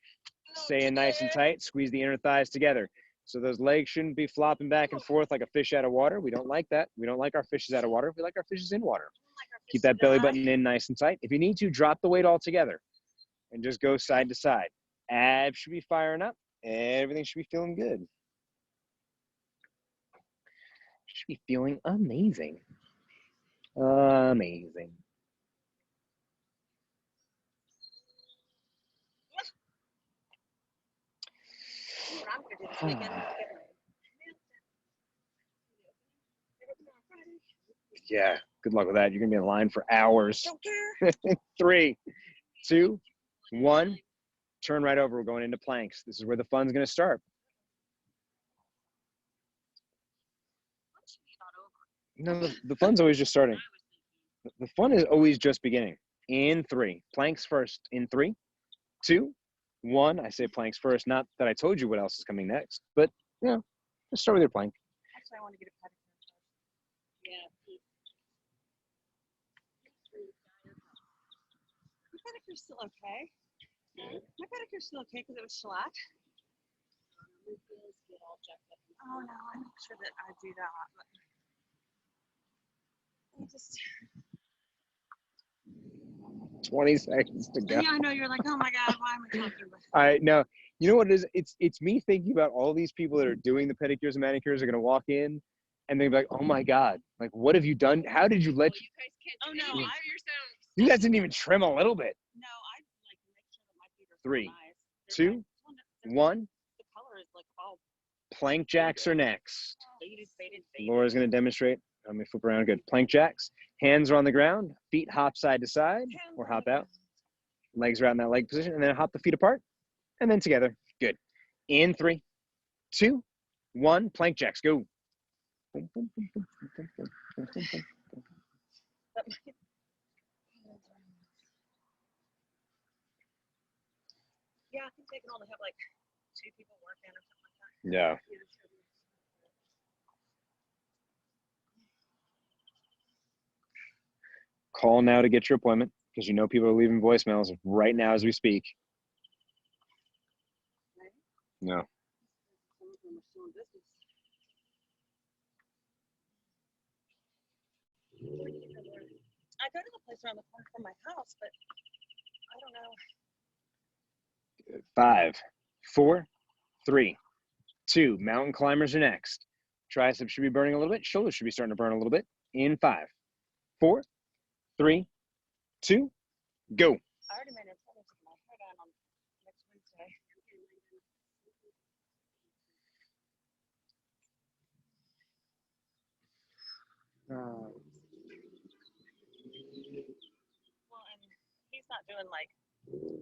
Stay in nice and tight. Squeeze the inner thighs together. So those legs shouldn't be flopping back and forth like a fish out of water. We don't like that. We don't like our fishes out of water. We like our fishes in water. Keep that belly button in nice and tight. If you need to, drop the weight altogether and just go side to side. Abs should be firing up. Everything should be feeling good. Should be feeling amazing. Amazing. What I'm gonna do this weekend. Yeah, good luck with that. You're going to be in line for hours. Don't care. 3, 2, 1. Turn right over. We're going into planks. This is where the fun's going to start. No, the fun's always just starting. The fun is always just beginning. In 3. Planks first. In 3, 2, 1. I say planks first. Not that I told you what else is coming next, but, you know, just start with your plank. Actually, I want to get a pedicure. Yeah. My pedicure's still okay. My pedicure's still okay because it was shellac. Oh no, I make sure that I do that. But I just 20 seconds to go. yeah, I know you're like, oh my god, why am I talking about? All right, no, you know what it is? It's me thinking about all these people that are doing the pedicures and manicures are going to walk in and they're like, oh my God, like, what have you done? How did you let You guys can't. Oh no, Yeah. you're so. you guys didn't even trim a little bit? No, I like make sure that my feet are 3, nice. 2, 1. The color is like all Plank jacks are next. faded. Laura's going to demonstrate. Let me flip around. Good. Plank jacks. Hands are on the ground. Feet hop side to side or hop out. Legs are out in that leg position. And then hop the feet apart. And then together. Good. In 3, 2, 1. Plank jacks. Go. Boom, boom, boom, boom, boom, boom, boom, boom, boom, boom. Yeah, I think they can only have like 2 people working or something like that. Yeah. Call now to get your appointment because you know people are leaving voicemails right now as we speak. No. Some of them are still in business. I go to the place around the corner from my house, but I don't know. 5, 4, 3, 2. Mountain climbers are next. Triceps should be burning a little bit. Shoulders should be starting to burn a little bit. In 5, 4, 3, 2, go. I already made an appointment to get my hair done on next Wednesday. Well, and he's not doing like,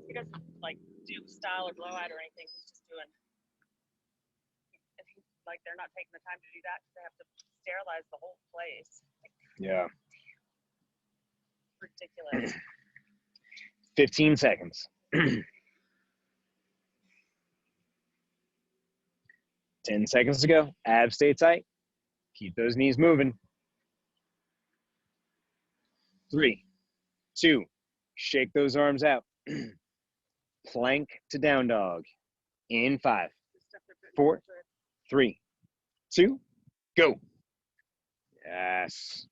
he doesn't like do style or blowout or anything. He's just doing, if he, like, they're not taking the time to do that because they have to sterilize the whole place. Like, Yeah. ridiculous. 15 seconds. 10 seconds to go. Abs stay tight. Keep those knees moving. 3, 2. Shake those arms out. Plank to down dog. In 5, 4, 3, 2, go. Yes.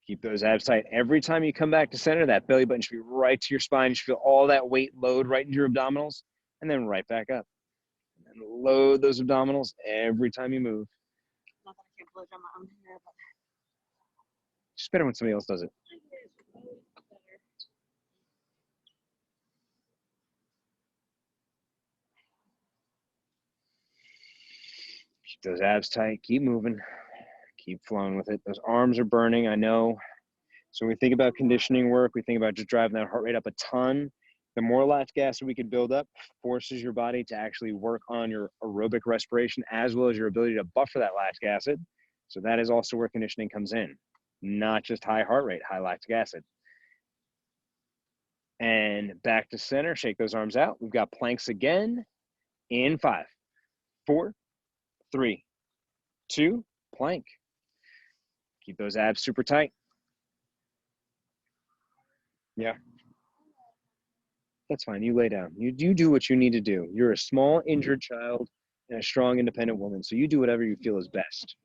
Keep those abs tight. Every time you come back to center, that belly button should be right to your spine. You should feel all that weight load right into your abdominals and then right back up. And then load those abdominals every time you move. Not that I can't blow dry my own hair, but It's better when somebody else does it. Keep those abs tight. Keep moving. Keep flowing with it. Those arms are burning, I know. So when we think about conditioning work, we think about just driving that heart rate up a ton. The more lactic acid we can build up forces your body to actually work on your aerobic respiration as well as your ability to buffer that lactic acid. So that is also where conditioning comes in, not just high heart rate, high lactic acid. And back to center, shake those arms out. We've got planks again in 5, 4, 3, 2, plank. Keep those abs super tight. Yeah. That's fine. You lay down. You do what you need to do. You're a small, injured child and a strong, independent woman. So you do whatever you feel is best.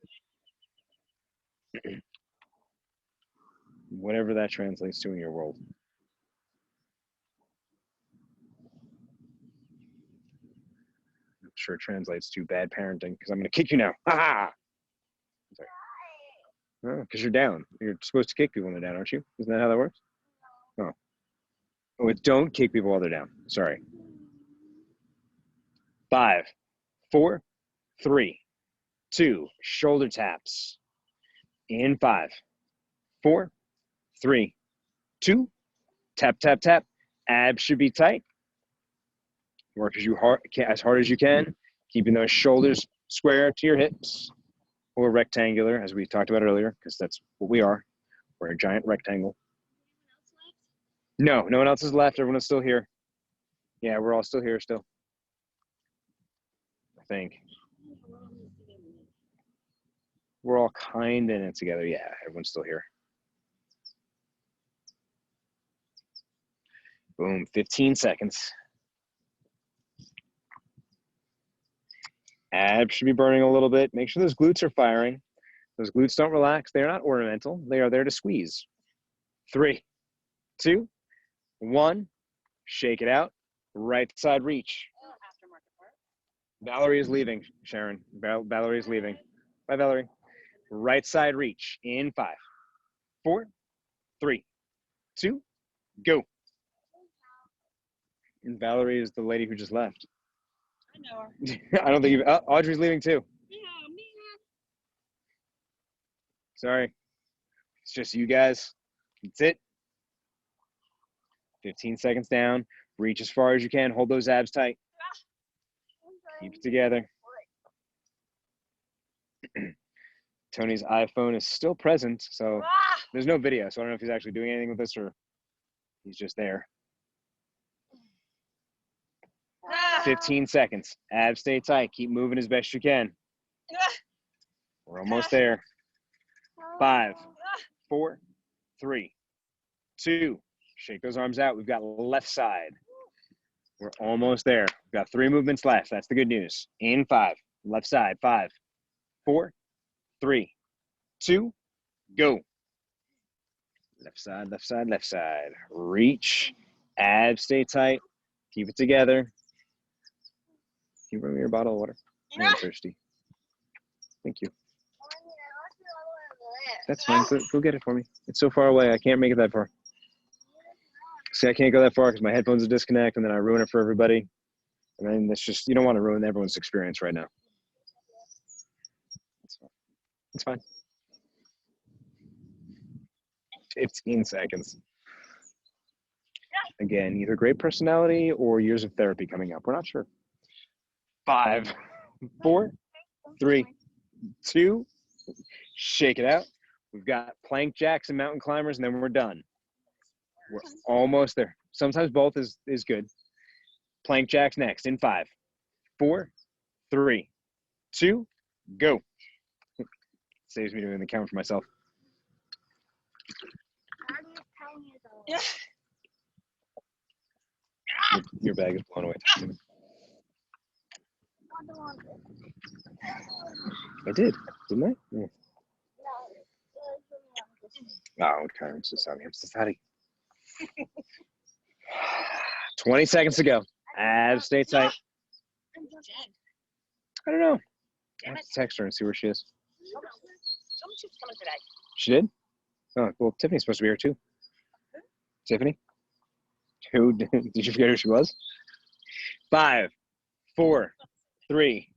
Whatever that translates to in your world. I'm sure it translates to bad parenting because I'm going to kick you now. Ha ha! Sorry. Oh, because you're down. You're supposed to kick people when they're down, aren't you? Isn't that how that works? Oh. Oh, it's don't kick people while they're down. Sorry. 5, 4, 3, 2. Shoulder taps. In 5, 4, 3, 2. Tap, tap, tap. Abs should be tight. Work as hard as you can, keeping those shoulders square to your hips or rectangular, as we talked about earlier, because that's what we are. We're a giant rectangle. No, no one else is left. Everyone is still here. Yeah, we're all still here still. I think. We're all kind of in it together. Yeah, everyone's still here. Boom, 15 seconds. Abs should be burning a little bit. Make sure those glutes are firing. Those glutes don't relax. They're not ornamental. They are there to squeeze. 3, 2, 1. Shake it out. Right side reach. Valerie is leaving, Sharon. Valerie is leaving. Bye, Valerie. Right side reach in 5, 4, 3, 2, go. And Valerie is the lady who just left. I know her. I don't think Audrey's leaving too. Yeah, man. Sorry. It's just you guys. That's it. 15 seconds down. Reach as far as you can. Hold those abs tight. Keep it together. Tony's iPhone is still present, so there's no video. So I don't know if he's actually doing anything with this or he's just there. 15 seconds. Abs stay tight. Keep moving as best you can. We're almost there. 5, 4, 3, 2. Shake those arms out. We've got left side. We're almost there. We've got 3 movements left. That's the good news. In 5. Left side. 5, 4, 3, 2, go. Left side, left side, left side. Reach. Abs stay tight. Keep it together. Can you bring me your bottle of water? I'm thirsty. Thank you. That's fine. Go get it for me. It's so far away. I can't make it that far. See, I can't go that far because my headphones are disconnect, and then I ruin it for everybody. And then it's just, you don't want to ruin everyone's experience right now. It's fine. 15 seconds. Again, either great personality or years of therapy coming up. We're not sure. 5, 4, 3, 2, shake it out. We've got plank jacks and mountain climbers, and then we're done. We're almost there. Sometimes both is good. Plank jacks next in 5, 4, 3, 2, go. Saves me doing the count for myself. Your bag is blown away. I did, didn't I? Yeah. Oh, okay. I'm so sorry. 20 seconds to go. Abs stay tight. I don't know. I have to text her and see where she is. She's coming today. She did? Oh, well, Tiffany's supposed to be here too. Tiffany? Who did you forget who she was? 5, 4, 3,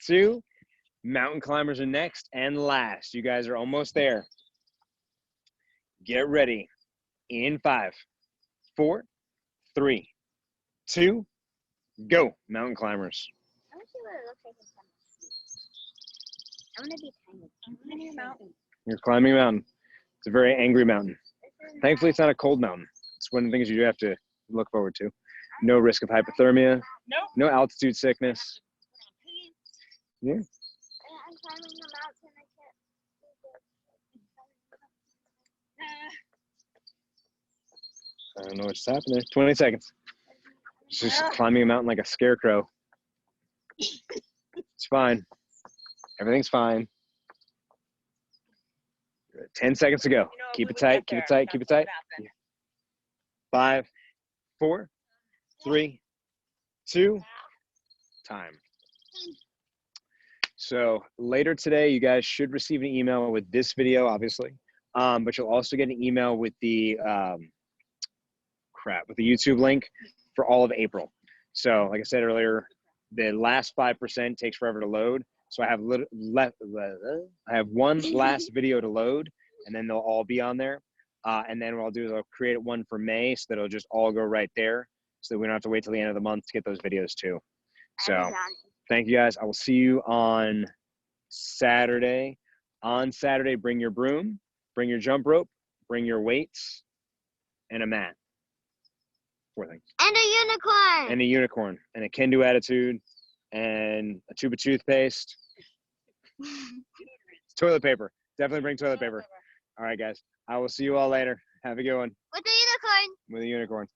2. Mountain climbers are next and last. You guys are almost there. Get ready. In 5, 4, 3, 2, go. Mountain climbers. I want to see what it looks like in front of me. I want to be tiny. I'm climbing a mountain. You're climbing a mountain. It's a very angry mountain. Thankfully, it's not a cold mountain. It's one of the things you do have to look forward to. No risk of hypothermia. Nope. No altitude sickness. Yeah. I'm climbing a mountain. I can't see I don't know what's happening. 20 seconds. She's just climbing a mountain like a scarecrow. It's fine. Everything's fine. 10 seconds to go. You know, Keep we it would tight, get keep it there. tight, keep it That's tight. what happened. 5, 4, 3, 2, time. So later today, you guys should receive an email with this video, obviously. But you'll also get an email with the with the YouTube link for all of April. So like I said earlier, the last 5% takes forever to load. So I have one last video to load, and then they'll all be on there. And then what I'll do is I'll create one for May so that it'll just all go right there, so that we don't have to wait till the end of the month to get those videos too. So thank you guys. I will see you on Saturday. On Saturday, bring your broom, bring your jump rope, bring your weights, and a mat. 4 things. And a unicorn. And a unicorn, and a can-do attitude, and a tube of toothpaste. Toilet paper. Definitely bring toilet paper. All right, guys. I will see you all later. Have a good one. With a unicorn. With a unicorn.